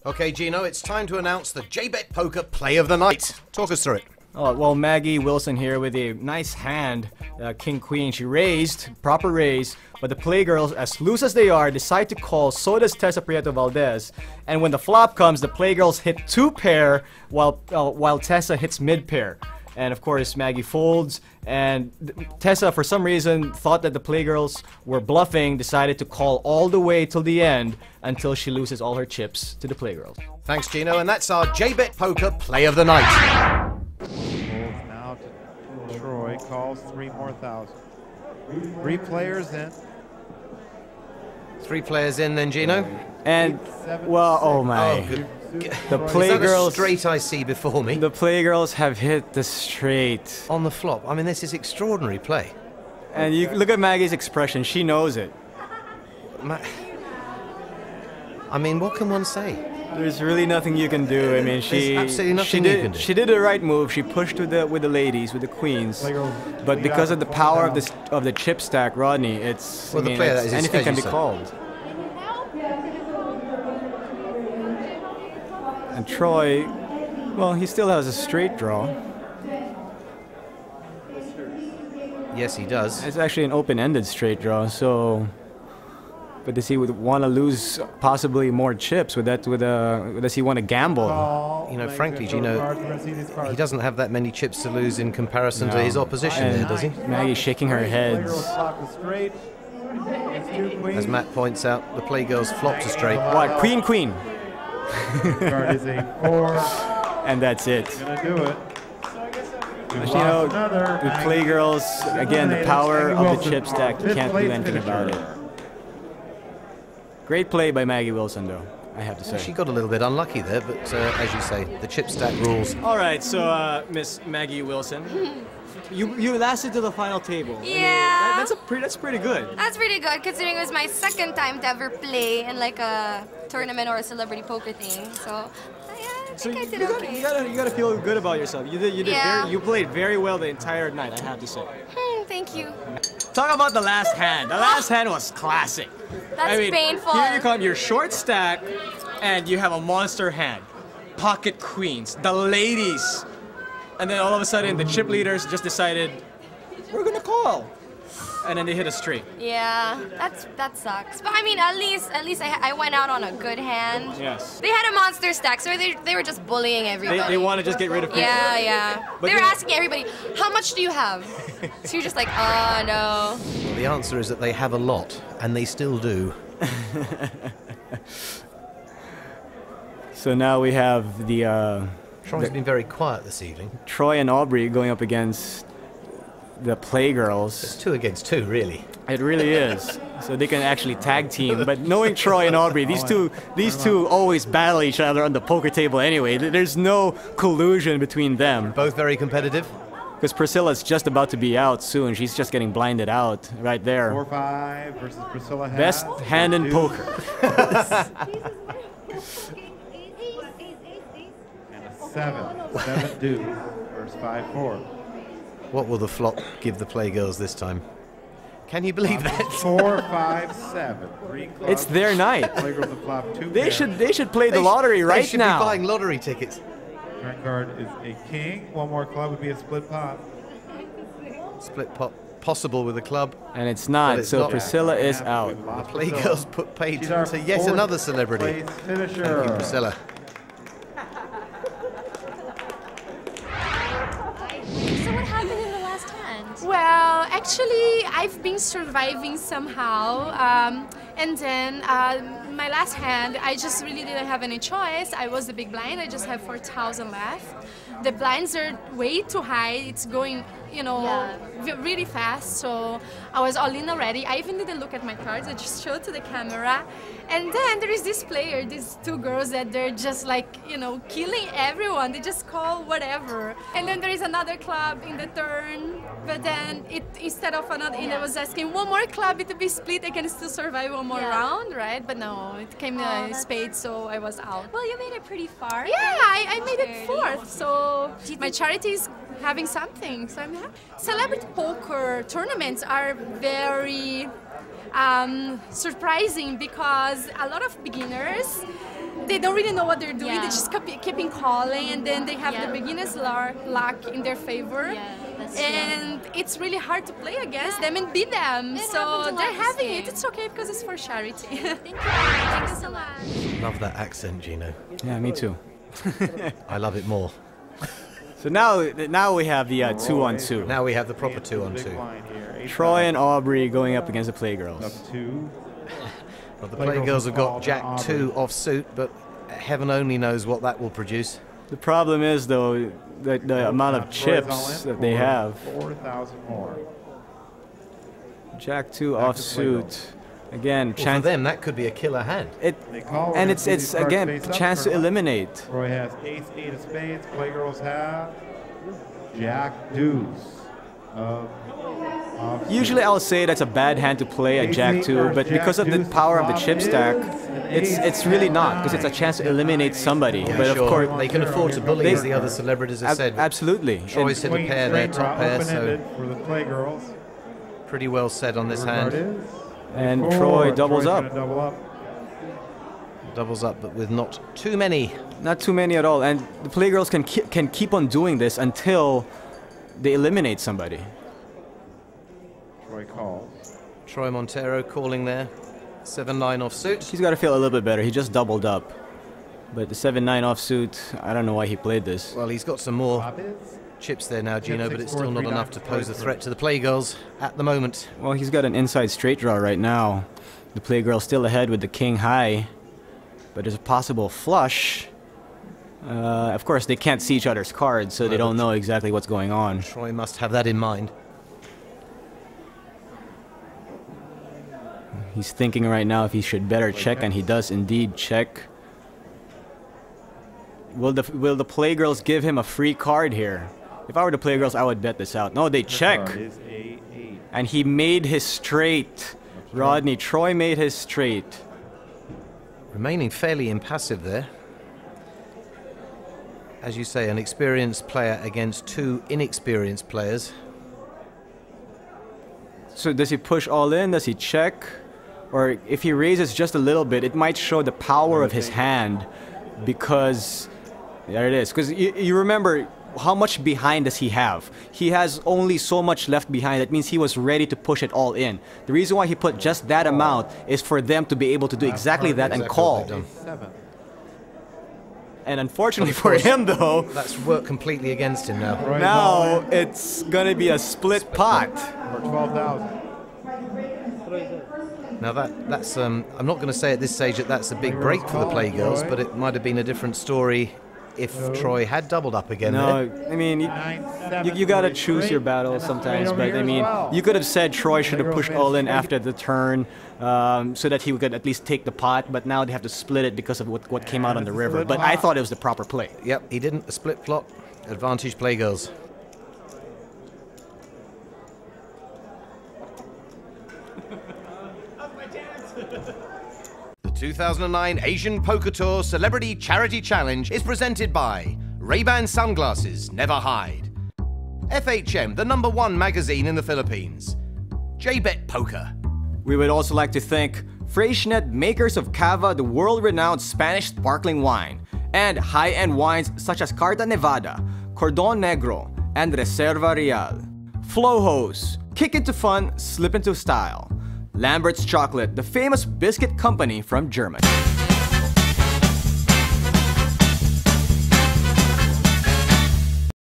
Okay, Gino, it's time to announce the JBET Poker Play of the Night. Talk us through it. Oh, well, Maggie Wilson here with a nice hand, King Queen. She raised, proper raise, but the Playgirls, as loose as they are, decide to call. So does Tessa Prieto Valdez. And when the flop comes, the Playgirls hit 2 pair while Tessa hits mid pair. And of course, Maggie folds, and Tessa, for some reason, thought that the Playgirls were bluffing, decided to call all the way till the end until she loses all her chips to the Playgirls. Thanks, Gino, and that's our JBET Poker Play of the Night. Folds now to Troy, calls 3 more thousand. 3 players in. 3 players in then, Gino. And, well, oh my. The Playgirls. Is that a straight I see before me? The Playgirls have hit the straight. On the flop. I mean, this is extraordinary play. And you look at Maggie's expression, she knows it. I mean, what can one say? There's really nothing you can do. I mean, There's absolutely nothing you can do. She did the right move. She pushed with the ladies, with the queens. But because of the power of the chip stack, Rodney, it's, well, anything can be called. And Troy, well, he still has a straight draw. Yes, he does. It's actually an open-ended straight draw, so. But does he want to lose possibly more chips? Does he want to gamble? You know, frankly, Gino, he doesn't have that many chips to lose in comparison to his opposition there, does he? Maggie's shaking her head. As Matt points out, the Playgirls flopped a straight. What? Queen, queen. Card is a 4. And that's it. Gonna do it. You know, the Playgirls, again, the power of the chip stack, you can't do anything about it. Great play by Maggie Wilson, though, I have to say. She got a little bit unlucky there, but as you say, the chip stack rules. All right, so Miss Maggie Wilson, you lasted to the final table. Yeah. I mean, that's pretty good. That's pretty good, considering it was my second time to ever play in like a tournament or a celebrity poker thing. So I think I did okay. You gotta feel good about yourself. You played very well the entire night, I have to say. Thank you. Talk about the last hand. The last hand was classic. That's painful. Here you come, you're short stack, and you have a monster hand. Pocket queens, the ladies. And then all of a sudden, the chip leaders just decided, we're gonna call. And then they hit a straight. Yeah, that sucks. But I mean, at least I went out on a good hand. Yes. They had a monster stack, so they were just bullying everybody. They want to just get rid of people. Yeah. But they were asking everybody, how much do you have? So you're just like, oh no. Well, the answer is that they have a lot, and they still do. So now we have the... Troy's been very quiet this evening. Troy and Aubrey going up against the Playgirls. It's 2 against 2, really. It really is. So they can actually tag team. But knowing Troy and Aubrey, these two always battle each other on the poker table anyway. There's no collusion between them. Both very competitive. Because Priscilla's just about to be out soon. She's just getting blinded out right there. 4-5 versus Priscilla. Best hand in poker. And a 7 deuce versus 5-4. What will the flop give the Playgirls this time? Can you believe that? 4, 5, 7. 3 clubs. It's their night. Playgirls have flopped 2 They pairs. should play the lottery right now. They should be buying lottery tickets. Turn card is a king. 1 more club would be a split pot. Split pot possible with a club. And it's not, so not. Priscilla is out. The Playgirls put paid to yet another celebrity. Finisher. Thank you, Priscilla. So what happened in the last hand? Well, actually, I've been surviving somehow. And then my last hand, I just really didn't have any choice. I was the big blind. I just have 4,000 left. The blinds are way too high. It's going, you know, really fast. So I was all in already. I even didn't look at my cards. I just showed to the camera. And then there is this player, these 2 girls that they're just like, you know, killing everyone. They just call whatever. And then there is another club in the turn. But then instead of another, I was asking one more club to be split. I can still survive one more round, right? But no, it came a spade, so I was out. Well, you made it pretty far. Yeah, I made it 4th. So my charity is having something. So I'm happy. Celebrity poker tournaments are very surprising because a lot of beginners, they don't really know what they're doing. Yeah. They just keeping calling, and then they have Yeah. the beginner's luck in their favor. Yeah, that's true. And it's really hard to play against them and beat them. It So happens a lot they're this having game. it. It's okay because it's for charity. Thank you. Thank you so much. Love that accent, Gino. Yeah, me too. I love it more. So now we have the 2-on-2. Now we have the proper Big 2-on-2. blind here. 8,000. Troy and Aubrey going up against the Playgirls. Up 2. Well, the Playgirls Playgirls have got called Jack Aubrey. 2 offsuit, but heaven only knows what that will produce. The problem is though the amount of chips that they have. 4,000 more. Jack 2 Back to offsuit. Again, Well, for chance. them, that could be a killer hand. They call And it it's these cards again face up chance for to us. eliminate. Troy has ace, 8 of spades. Playgirls have Jack deuce of Usually I'll say that's a bad hand to play at Jack 2, but because of the power of the chip stack, it's really not, because it's a chance to eliminate somebody. Yeah, but sure. of course, they can afford to bully, as the other celebrities have said. absolutely. Troy's hit a pair there, top pair, so for the Playgirls. pretty well said on this Card hand. is And four. Troy doubles Troy's up. gonna double up. Doubles up, but with not too many. Not too many at all. And the Playgirls can keep on doing this until they eliminate somebody. Troy calls. Troy Montero calling there. 7-9 offsuit. He's got to feel a little bit better. He just doubled up. But the 7-9 offsuit, I don't know why he played this. Well, he's got some more Flop is chips there now, Gino, but it's still not 6-4-3-9 enough to pose a Troy. threat to the Playgirls at the moment. Well, he's got an inside straight draw right now. The Playgirl's still ahead with the king high. But there's a possible flush. Of course, they can't see each other's cards, so they don't know exactly what's going on. Troy must have that in mind. He's thinking right now if he should better check, and he does indeed check. Will the Playgirls give him a free card here? If I were the Playgirls, I would bet this out. No, they check. Card is a 8. And he made his straight. Rodney, Troy made his straight. Remaining fairly impassive there. As you say, an experienced player against two inexperienced players. So does he push all in? Does he check? Or if he raises just a little bit, it might show the power of his hand, because there it is. Because you remember, how much behind does he have? He has only so much left behind. That means he was ready to push it all in. The reason why he put just that amount is for them to be able to do exactly that and Exactly what call. they've done. 7. And unfortunately Of for course. him, though, That's worked completely against him now. Troy's all now in it's gonna be a split pot. for 12,000. Now that's I'm not going to say at this stage that that's a big break for the Playgirls, but it might have been a different story if Troy had doubled up again there. No, I mean, 9, 7, you gotta 3, choose your battles and a sometimes, straight but over I here mean, as well. you could have said Troy should have Playgirls pushed made all a in straight. after the turn, so that he could at least take the pot, but now they have to split it because of what came out on the it's a river. split But I pot. thought it was the proper play. Yep, he didn't. A split flop. Advantage Playgirls. The 2009 Asian Poker Tour Celebrity Charity Challenge is presented by Ray-Ban Sunglasses Never Hide, FHM, the #1 magazine in the Philippines, JBET Poker. We would also like to thank Freixenet, makers of Cava, the world-renowned Spanish sparkling wine, and high-end wines such as Carta Nevada, Cordon Negro, and Reserva Real. Flowhose, kick into fun, slip into style. Lambert's Chocolate, the famous biscuit company from Germany.